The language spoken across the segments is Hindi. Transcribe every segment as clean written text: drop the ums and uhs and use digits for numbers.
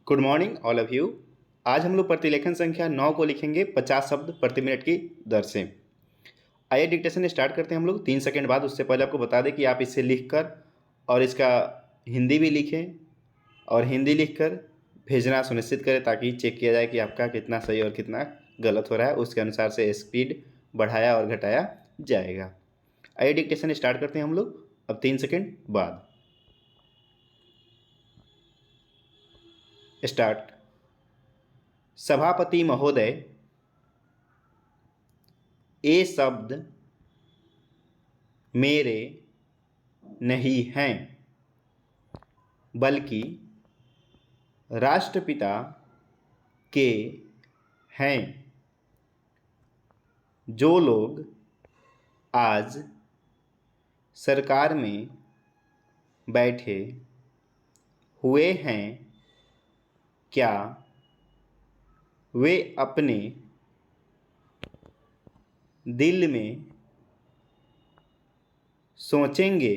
Good morning all of you. आज हम लोग प्रतिलेखन संख्या 9 को लिखेंगे 50 शब्द प्रति मिनट की दर से। आइए डिक्टेशन स्टार्ट करते हैं हम लोग 3 सेकंड बाद। उससे पहले आपको बता दें कि आप इसे लिखकर और इसका हिंदी भी लिखें और हिंदी लिखकर भेजना सुनिश्चित करें ताकि चेक किया जाए कि आपका कितना सही और कितना गलत हो रहा है। उसके अनुसार से स्पीड बढ़ाया और घटाया जाएगा। आइए डिक्टेशन स्टार्ट करते हैं हम लोग अब 3 सेकंड बाद। स्टार्ट। सभापति महोदय, ये शब्द मेरे नहीं हैं बल्कि राष्ट्रपिता के हैं। जो लोग आज सरकार में बैठे हुए हैं, क्या वे अपने दिल में सोचेंगे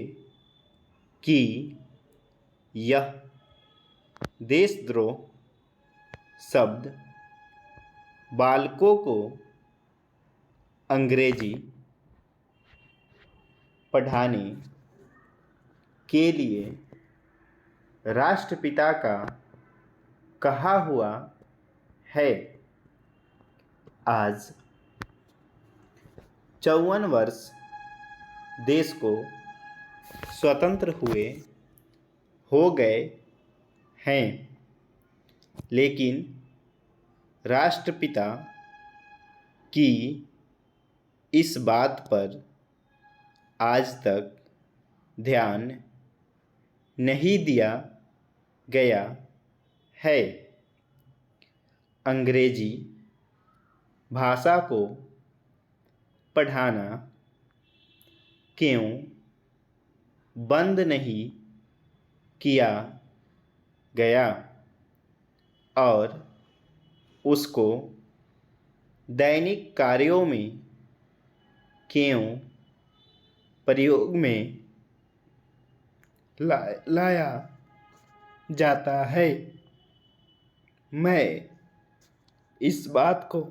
कि यह देशद्रोह शब्द बालकों को अंग्रेजी पढ़ाने के लिए राष्ट्रपिता का कहा हुआ है? आज 54 वर्ष देश को स्वतंत्र हुए हो गए हैं, लेकिन राष्ट्रपिता की इस बात पर आज तक ध्यान नहीं दिया गया है। अंग्रेजी भाषा को पढ़ाना क्यों बंद नहीं किया गया और उसको दैनिक कार्यों में क्यों प्रयोग में लाया जाता है? मैं इस बात को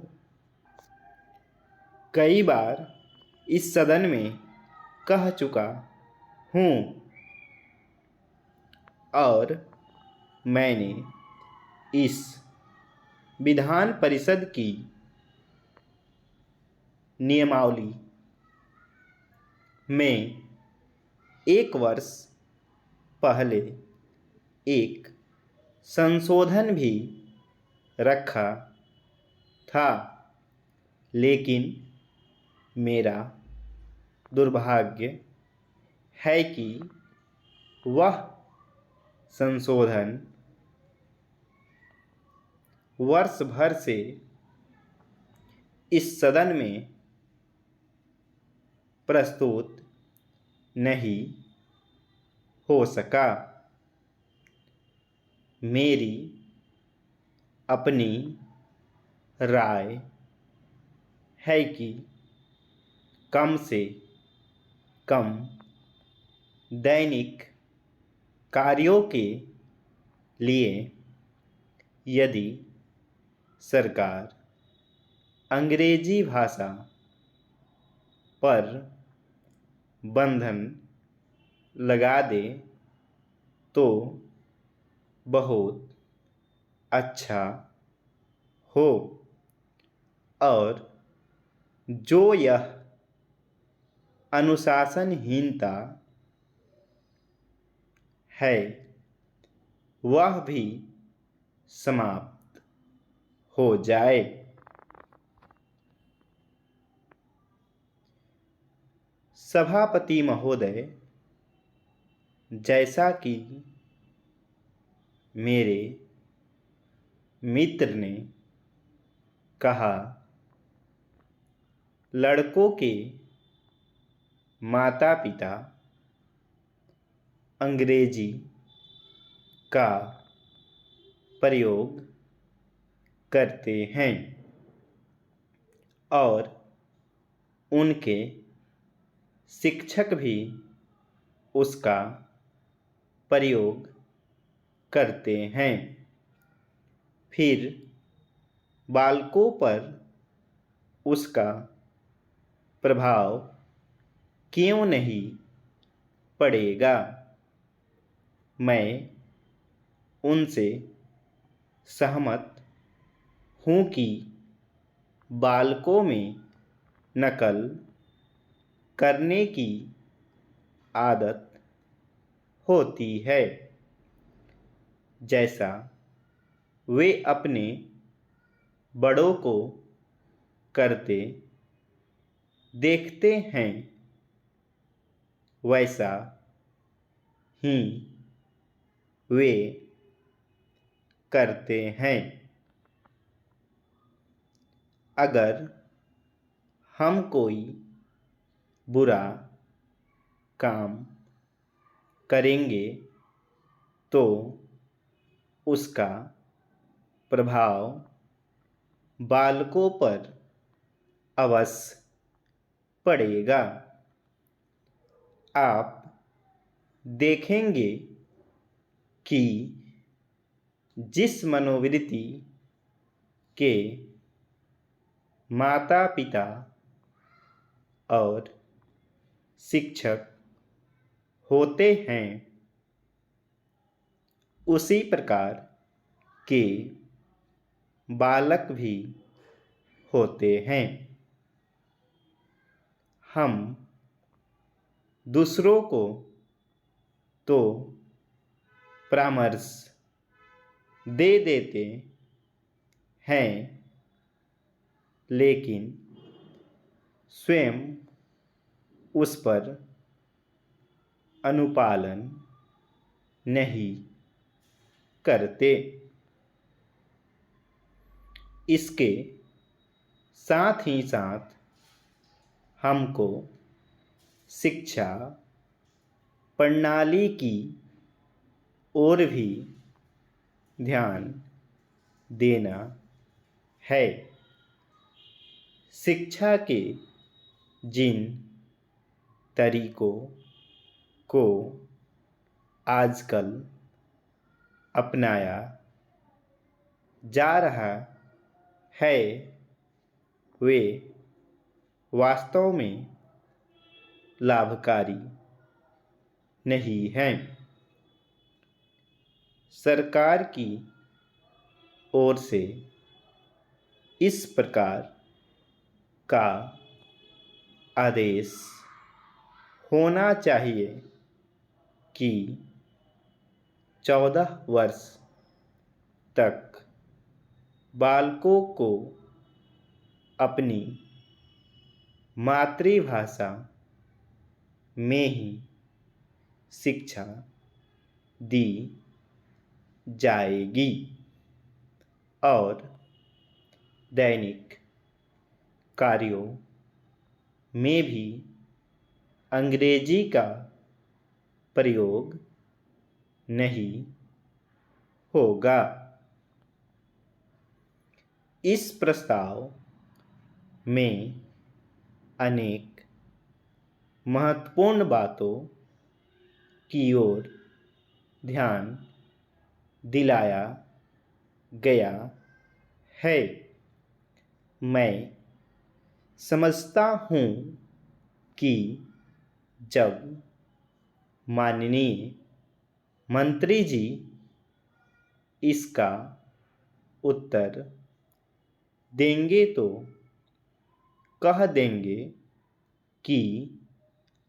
कई बार इस सदन में कह चुका हूँ और मैंने इस विधान परिषद की नियमावली में 1 वर्ष पहले एक संशोधन भी रखा था, लेकिन मेरा दुर्भाग्य है कि वह संशोधन वर्ष भर से इस सदन में प्रस्तुत नहीं हो सका। मेरी अपनी राय है कि कम से कम दैनिक कार्यों के लिए यदि सरकार अंग्रेजी भाषा पर बंधन लगा दे तो बहुत अच्छा हो, और जो यह अनुशासनहीनता है वह भी समाप्त हो जाए। सभापति महोदय, जैसा कि मेरे मित्र ने कहा, लड़कों के माता पिता अंग्रेजी का प्रयोग करते हैं और उनके शिक्षक भी उसका प्रयोग करते हैं। फिर बालकों पर उसका प्रभाव क्यों नहीं पड़ेगा। मैं उनसे सहमत हूँ कि बालकों में नकल करने की आदत होती है। जैसा वे अपने बड़ों को करते देखते हैं वैसा ही वे करते हैं। अगर हम कोई बुरा काम करेंगे तो उसका प्रभाव बालकों पर अवश्य पड़ेगा। आप देखेंगे कि जिस मनोवृत्ति के माता पिता और शिक्षक होते हैं उसी प्रकार के बालक भी होते हैं। हम दूसरों को तो परामर्श दे देते हैं लेकिन स्वयं उस पर अनुपालन नहीं करते। इसके साथ ही साथ हमको शिक्षा प्रणाली की ओर भी ध्यान देना है। शिक्षा के जिन तरीकों को आजकल अपनाया जा रहा है वे वास्तव में लाभकारी नहीं हैं। सरकार की ओर से इस प्रकार का आदेश होना चाहिए कि 14 वर्ष तक बालकों को अपनी मातृभाषा में ही शिक्षा दी जाएगी और दैनिक कार्यों में भी अंग्रेजी का प्रयोग नहीं होगा। इस प्रस्ताव में अनेक महत्वपूर्ण बातों की ओर ध्यान दिलाया गया है। मैं समझता हूँ कि जब माननीय मंत्री जी इसका उत्तर देंगे तो कह देंगे कि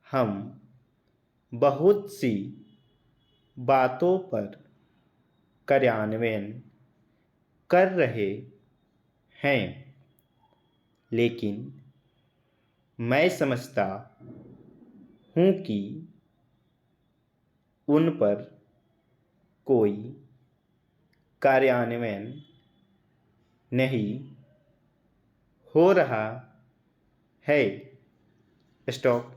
हम बहुत सी बातों पर कार्यान्वयन कर रहे हैं लेकिन मैं समझता हूँ कि उन पर कोई कार्यान्वयन नहीं हो रहा है। स्टॉप।